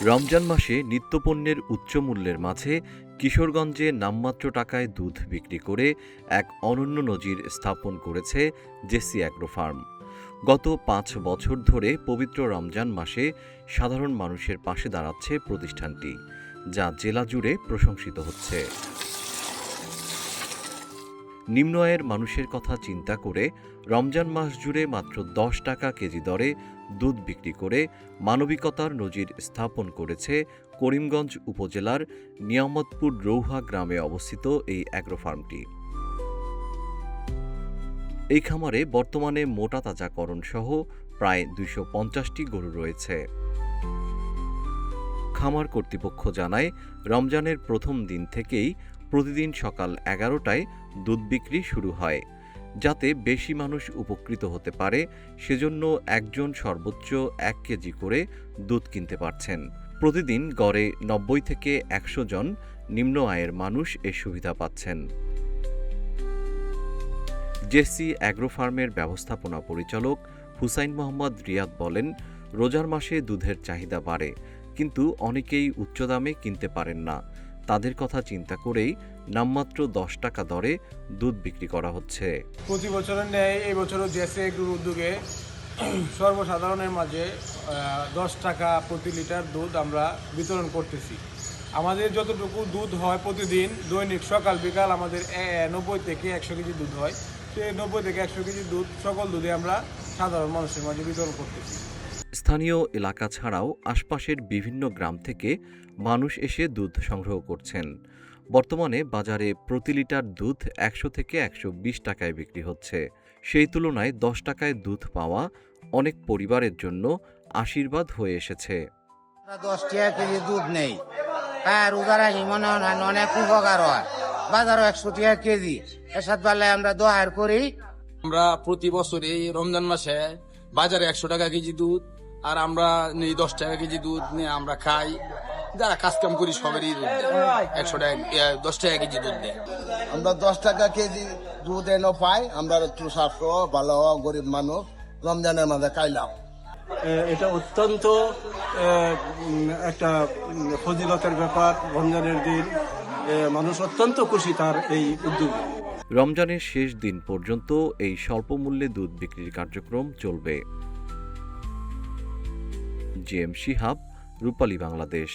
রমজান মাসে নিত্যপণ্যের উচ্চ মূল্যের মাঝে কিশোরগঞ্জে নামমাত্র টাকায় দুধ বিক্রি করে এক অনন্য নজির স্থাপন করেছে জেসি অ্যাগ্রো ফার্ম। গত ৫ বছর ধরে পবিত্র রমজান মাসে সাধারণ মানুষের পাশে দাঁড়াচ্ছে প্রতিষ্ঠানটি, যা জেলা জুড়ে প্রশংসিত হচ্ছে। নিম্ন আয়ের মানুষের কথা চিন্তা করে রমজান মাস জুড়ে মাত্র ১০ টাকা কেজি দরে দুধ বিক্রি করে মানবিকতার নজির স্থাপন করেছে করিমগঞ্জ উপজেলার নিয়ামতপুর রৌহা গ্রামে অবস্থিত এই অ্যাগ্রো ফার্মটি। এই খামারে বর্তমানে মোটা তাজাকরণ সহ প্রায় ২৫০টি গরু রয়েছে। খামার কর্তৃপক্ষ জানায়, রমজানের প্রথম দিন থেকেই প্রতিদিন সকাল ১১টায় দুধ বিক্রি শুরু হয়। যাতে বেশি মানুষ উপকৃত হতে পারে সেজন্য একজন সর্বোচ্চ ১ কেজি করে দুধ কিনতে পারছেন। প্রতিদিন গড়ে ৯০ থেকে ১০০ জন নিম্ন আয়ের মানুষ এ সুবিধা পাচ্ছেন। জেসি অ্যাগ্রো ফার্মের ব্যবস্থাপনা পরিচালক হুসাইন মোহাম্মদ রিয়াদ বলেন, রোজার মাসে দুধের চাহিদা বাড়ে, কিন্তু অনেকেই উচ্চ দামে কিনতে পারেন না। তাদের কথা চিন্তা করেই নামমাত্র ১০ টাকা দরে দুধ বিক্রি করা হচ্ছে। প্রতি বছরের ন্যায় এই বছরও জেসি অ্যাগ্রোর উদ্যোগে সর্বসাধারণের মাঝে ১০ টাকা প্রতি লিটার দুধ আমরা বিতরণ করতেছি। আমাদের যতটুকু দুধ হয় প্রতিদিন দৈনিক সকাল বিকাল আমাদের ৯০ থেকে ১০০ কেজি দুধ হয়। সেই ৯০ থেকে ১০০ কেজি দুধ সকল দুধে আমরা সাধারণ মানুষের মাঝে বিতরণ করতেছি। স্থানীয় এলাকা ছাড়াও আশপাশের বিভিন্ন গ্রাম থেকে মানুষ এসে দুধ সংগ্রহ করছেন। বর্তমানে বাজারে প্রতি লিটার দুধ ১০০ থেকে ১২০ টাকায় বিক্রি হচ্ছে। সেই তুলনায় ১০ টাকায় দুধ পাওয়া অনেক পরিবারের জন্য আশীর্বাদ হয়ে এসেছে। ১০ টাকা কেজি দুধ নেই, রোজার মনে হয় অনেক উপকার হয়। বাজারও ১০০ টাকা কেজি, এসব বেলায় আমরা দোয়ার করি। আমরা প্রতি বছর এই রমজান মাসে বাজারে ১০০ টাকা কেজি দুধ, আর আমরা ১০ টাকা কেজি দুধ নিয়ে আমরা খাই। যারা কাজ কাম করি সবারই ১০০ টাকা ১০ টাকা কেজি দুধ দেয়। আমরা ১০ টাকা কেজি দুধ এনে পাই। আমরা একটু স্বাস্থ্য ভালো গরিব মানুষ রমজানের মাঝে খাইলাম। এটা অত্যন্ত একটা ফজিলতের ব্যাপার। রমজানের দিন মানুষ অত্যন্ত খুশি তার এই উদ্যোগ। রমজানের শেষ দিন পর্যন্ত এই স্বল্প মূল্যে দুধ বিক্রির কার্যক্রম চলবে। জিএম শিহাব, রূপালী বাংলাদেশ।